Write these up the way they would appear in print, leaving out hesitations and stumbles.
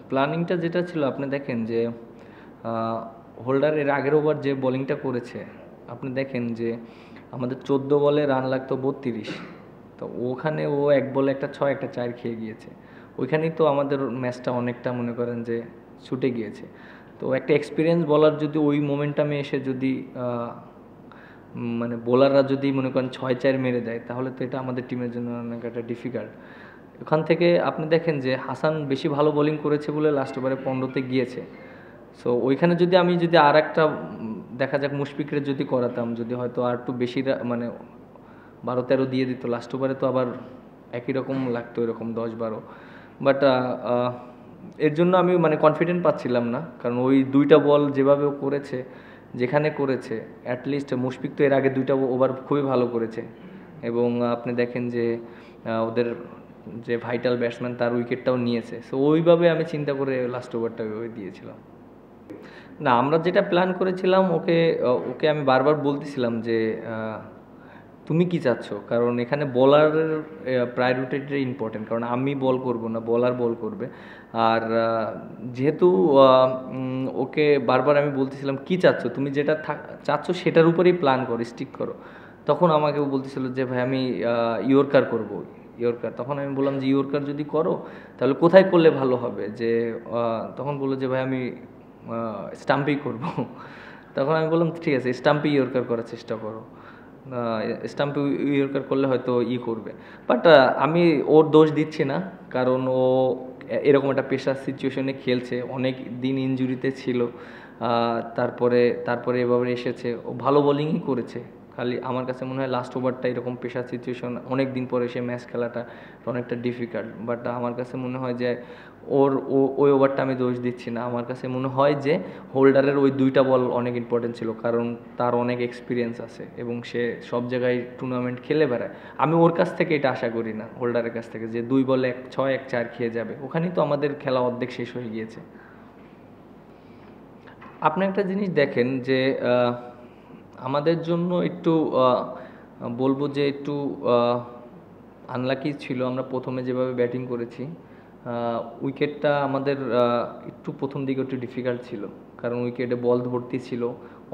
প্ল্যানিংটা যেটা ছিল আপনি দেখেন যে হোল্ডার এর আগের ওভার যে বোলিংটা করেছে, আপনি দেখেন যে আমাদের 14 বলে রান লাগতো 32, তো ওখানে ও এক বলে একটা 6 একটা 4 খেয়ে গিয়েছে। ওইখানেই তো আমাদের ম্যাচটা অনেকটা মনে করেন যে ছুটে গিয়েছে। তো একটা এক্সপিরিয়েন্স বলার যদি ওই মোমেন্টামে এসে যদি মানে বোলাররা যদি মনে করেন 6-4 মেরে দেয়, তাহলে তো এটা আমাদের টিমের জন্য অনেক একটা ডিফিকাল্ট। ওখান থেকে আপনি দেখেন যে হাসান বেশি ভালো বোলিং করেছে বলে লাস্ট ওভারে 15-তে গিয়েছে। সো ওইখানে যদি আমি যদি আর একটা দেখা যাক মুশফিকরে যদি করাতাম, যদি হয়তো আর একটু বেশি মানে 12-13 দিয়ে দিত লাস্ট ওভারে, তো আবার একই রকম লাগতো, এরকম 10-12। বাট এর জন্য আমি মানে কনফিডেন্ট পাচ্ছিলাম না, কারণ ওই দুইটা বল যেভাবে ও করেছে, যেখানে করেছে, অ্যাটলিস্ট মুশফিক তো এর আগে দুইটা ওভার খুবই ভালো করেছে। এবং আপনি দেখেন যে ওদের যে ভাইটাল ব্যাটসম্যান তার উইকেটটাও নিয়েছে। সো ওইভাবে আমি চিন্তা করে লাস্ট ওভারটা ওই দিয়েছিলাম। না, আমরা যেটা প্ল্যান করেছিলাম, ওকে ওকে আমি বারবার বলতেছিলাম যে তুমি কি চাচ্ছ, কারণ এখানে বলারের প্রায়োরিটিটা ইম্পর্টেন্ট, কারণ আমি বল করব না, বলার বল করবে। আর যেহেতু ওকে বারবার আমি বলতেছিলাম কি চাচ্ছ, তুমি যেটা চাচ্ছ সেটার উপরেই প্ল্যান করো, স্টিক করো। তখন আমাকে বলতেছিল যে ভাই আমি ইয়র্কার করব, ইয়র্কার। তখন আমি বললাম যে ইয়র্কার যদি করো তাহলে কোথায় করলে ভালো হবে, যে তখন বললো যে ভাই আমি স্টাম্পেই করব। তখন আমি বললাম ঠিক আছে, স্টাম্পে ইয়র্কার করার চেষ্টা করো, স্টাম্পে ইয়র্কার করলে হয়তো করবে। বাট আমি ওর দোষ দিচ্ছি না, কারণ ও এরকম একটা পেশার সিচুয়েশনে খেলছে, অনেক দিন ইনজুরিতে ছিল। তারপরে তারপরে এভাবে এসেছে, ও ভালো বোলিংই করেছে। খালি আমার কাছে মনে হয় লাস্ট ওভারটা এরকম প্রেশার সিচুয়েশন অনেক দিন পরে এসে ম্যাচ খেলাটা অনেকটা ডিফিকাল্ট। বাট আমার কাছে মনে হয় যে ওই ওভারটা আমি দোষ দিচ্ছি না। আমার কাছে মনে হয় যে হোল্ডারের ওই দুইটা বল অনেক ইম্পর্টেন্ট ছিল, কারণ তার অনেক এক্সপিরিয়েন্স আছে এবং সে সব জায়গায় টুর্নামেন্ট খেলে বেড়ায়। আমি ওর কাছ থেকে এটা আশা করি না, হোল্ডারের কাছ থেকে, যে 2 বলে 6 এক 4 খেয়ে যাবে। ওখানেই তো আমাদের খেলা অর্ধেক শেষ হয়ে গিয়েছে। আপনি একটা জিনিস দেখেন যে আমাদের জন্য একটু বলবো যে একটু আনলাকি ছিল আমরা প্রথমে যেভাবে ব্যাটিং করেছি। উইকেটটা আমাদের একটু প্রথম দিকে একটু ডিফিকাল্ট ছিল, কারণ উইকেটে বল ধরতে ছিল,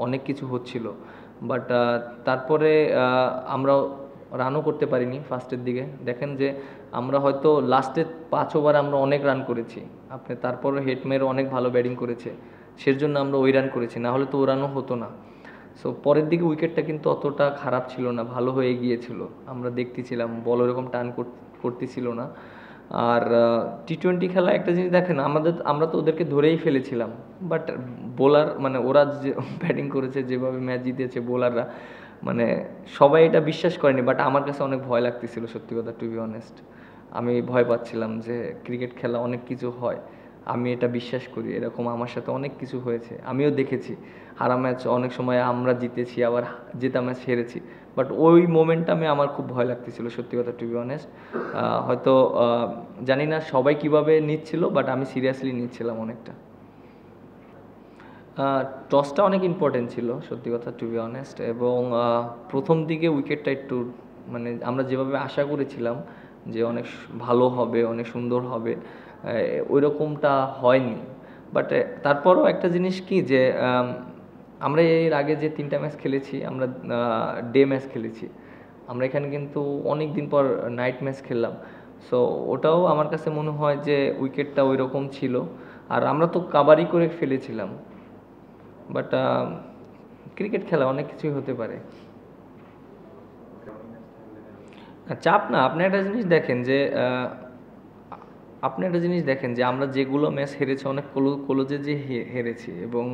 অনেক কিছু হচ্ছিল। বাট তারপরে আমরা রানও করতে পারিনি ফার্স্টের দিকে। দেখেন যে আমরা হয়তো লাস্টের 5 ওভার আমরা অনেক রান করেছি, আপনি তারপরে হেটমেরও অনেক ভালো ব্যাটিং করেছে, সের জন্য আমরা ওই রান করেছি, না হলে তো ও রানও হতো না। সো পরের দিকে উইকেটটা কিন্তু অতটা খারাপ ছিল না, ভালো হয়ে গিয়েছিল, আমরা দেখতেছিলাম বল ওরকম টার্ন করতেছিল না। আর টি-20 খেলা একটা জিনিস দেখেন, আমরা তো ওদেরকে ধরেই ফেলেছিলাম। বাট বোলার মানে ওরা যে ব্যাটিং করেছে, যেভাবে ম্যাচ জিতেছে বোলাররা, মানে সবাই এটা বিশ্বাস করেনি। বাট আমার কাছে অনেক ভয় লাগতেছিল, সত্যি কথা, টু বি অনেস্ট। আমি ভয় পাচ্ছিলাম যে ক্রিকেট খেলা অনেক কিছু হয়, আমি এটা বিশ্বাস করি, এরকম আমার সাথে অনেক কিছু হয়েছে, আমিও দেখেছি। হারা ম্যাচ অনেক সময় আমরা জিতেছি, আবার জেতা ম্যাচ হেরেছি। বাট ওই মোমেন্টামে আমার খুব ভয় লাগতেছিল, সত্যি কথা, টু বি অনেস্ট। হয়তো জানি না সবাই কিভাবে নিচ্ছিল, বাট আমি সিরিয়াসলি নিচ্ছিলাম অনেকটা। টসটা অনেক ইম্পর্টেন্ট ছিল, সত্যি কথা, টু বি অনেস্ট। এবং প্রথম দিকে উইকেটটা একটু মানে আমরা যেভাবে আশা করেছিলাম যে অনেক ভালো হবে, অনেক সুন্দর হবে, ওই রকমটা হয়নি। বাট তারপরও একটা জিনিস কি যে আমরা এর আগে যে 3টা ম্যাচ খেলেছি, আমরা ডে ম্যাচ খেলেছি, আমরা এখানে কিন্তু অনেক দিন পর নাইট ম্যাচ খেললাম। সো ওটাও আমার কাছে মনে হয় যে উইকেটটা ওই রকম ছিল, আর আমরা তো কাবারই করে ফেলেছিলাম। বাট ক্রিকেট খেলা অনেক কিছুই হতে পারে। চাপ না, আপনি একটা জিনিস দেখেন যে আমরা যেগুলো ম্যাচ হেরেছি, অনেক ক্লোজে যে হেরেছি, এবং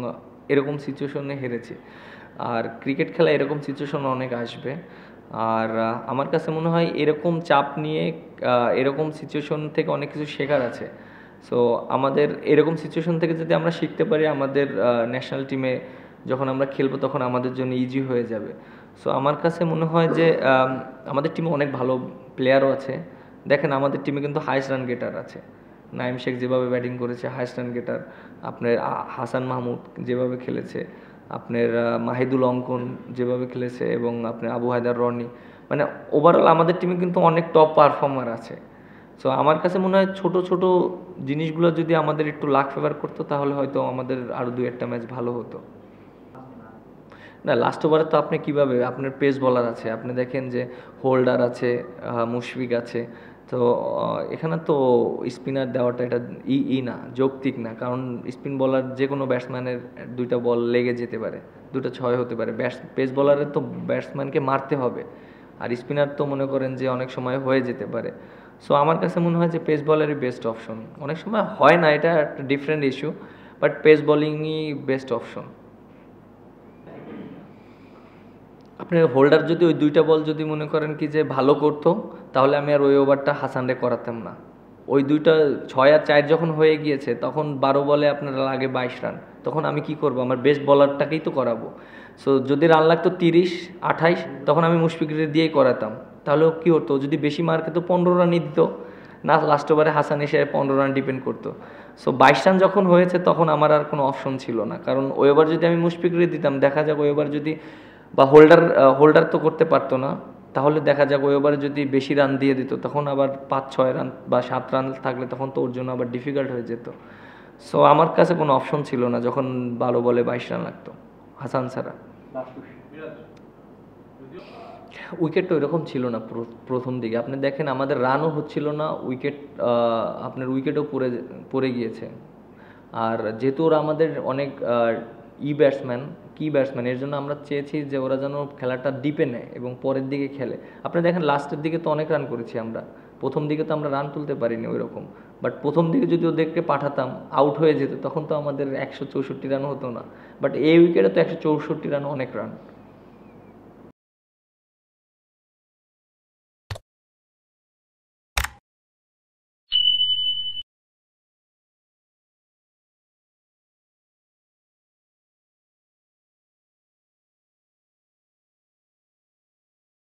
এরকম সিচুয়েশনে হেরেছি। আর ক্রিকেট খেলা এরকম সিচুয়েশন অনেক আসবে। আর আমার কাছে মনে হয় এরকম চাপ নিয়ে এরকম সিচুয়েশন থেকে অনেক কিছু শেখার আছে। সো আমাদের এরকম সিচুয়েশন থেকে যদি আমরা শিখতে পারি, আমাদের ন্যাশনাল টিমে যখন আমরা খেলবো তখন আমাদের জন্য ইজি হয়ে যাবে। সো আমার কাছে মনে হয় যে আমাদের টিমে অনেক ভালো প্লেয়ারও আছে। দেখেন আমাদের টিমে কিন্তু হাইস্ট রান গেটার আছে, নাইম শেখ যেভাবে ব্যাটিং করেছে, হাইস্ট রান গেটার। আপনার হাসান মাহমুদ যেভাবে খেলেছে, আপনার মাহিদুল অঙ্কন যেভাবে খেলেছে, এবং আপনার আবু হায়দার রনি, মানে ওভারঅল আমাদের টিমে কিন্তু অনেক টপ পারফর্মার আছে। সো আমার কাছে মনে হয় ছোট ছোট জিনিসগুলো যদি আমাদের একটু লাক ফেভার করতো তাহলে হয়তো আমাদের আরও দু একটা ম্যাচ ভালো হতো। না, লাস্ট ওভারে তো আপনি কিভাবে, আপনার পেস বলার আছে, আপনি দেখেন যে হোল্ডার আছে, মুশফিক আছে, তো এখানে তো স্পিনার দেওয়াটা এটা না, যৌক্তিক না, কারণ স্পিন বলার যে কোনো ব্যাটসম্যানের দুইটা বল লেগে যেতে পারে, দুটো ছয় হতে পারে, পেস বলারের তো ব্যাটসম্যানকে মারতে হবে, আর স্পিনার তো মনে করেন যে অনেক সময় হয়ে যেতে পারে। সো আমার কাছে মনে হয় যে পেস বলারই বেস্ট অপশন, অনেক সময় হয় না, এটা একটা ডিফারেন্ট ইস্যু, বাট পেস বোলিংই বেস্ট অপশন। আপনার হোল্ডার যদি ওই দুইটা বল যদি মনে করেন কি যে ভালো করতো, তাহলে আমি আর ওই ওভারটা হাসানরে করাতাম না। ওই দুইটা 6 আর 4 যখন হয়ে গিয়েছে, তখন 12 বলে আপনার লাগে 22 রান, তখন আমি কি করব, আমার বেস্ট বলারটাকেই তো করাবো। সো যদি রান লাগতো 30-28, তখন আমি মুশফিকরে দিয়েই করাতাম, তাহলে কি হতো, যদি বেশি মার্কে তো 15 রানই দিত না, লাস্ট ওভারে হাসান এসে 15 রান ডিপেন্ড করতো। সো 22 রান যখন হয়েছে তখন আমার আর কোনো অপশন ছিল না, কারণ ওই ওভার যদি আমি মুশফিকরে দিতাম, দেখা যাক ওই ওভার যদি, বা হোল্ডার তো করতে পারতো না, তাহলে দেখা যাক ওই ওভারে যদি বেশি রান দিয়ে দিত, তখন আবার 5-6 রান বা 7 রান থাকলে তখন তো ওর জন্য আবার ডিফিকাল্ট হয়ে যেত। সো আমার কাছে কোনো অপশন ছিল না যখন 12 বলে 22 রান লাগতো হাসান ছাড়া। উইকেট তো এরকম ছিল না প্রথম দিকে, আপনি দেখেন আমাদের রানও হচ্ছিল না, আপনার উইকেটও পড়ে গিয়েছে। আর যেহেতু ওরা আমাদের অনেক কি ব্যাটসম্যান, এর জন্য আমরা চেয়েছি যে ওরা যেন খেলাটা ডিপে নেয় এবং পরের দিকে খেলে। আপনি দেখেন লাস্টের দিকে তো অনেক রান করেছি আমরা, প্রথম দিকে তো আমরা রান তুলতে পারিনি ওই রকম, বাট প্রথম দিকে যদি ওদেরকে পাঠাতাম, আউট হয়ে যেত, তখন তো আমাদের 164 রান হতো না, বাট এই উইকেটে তো 164 রান অনেক রান।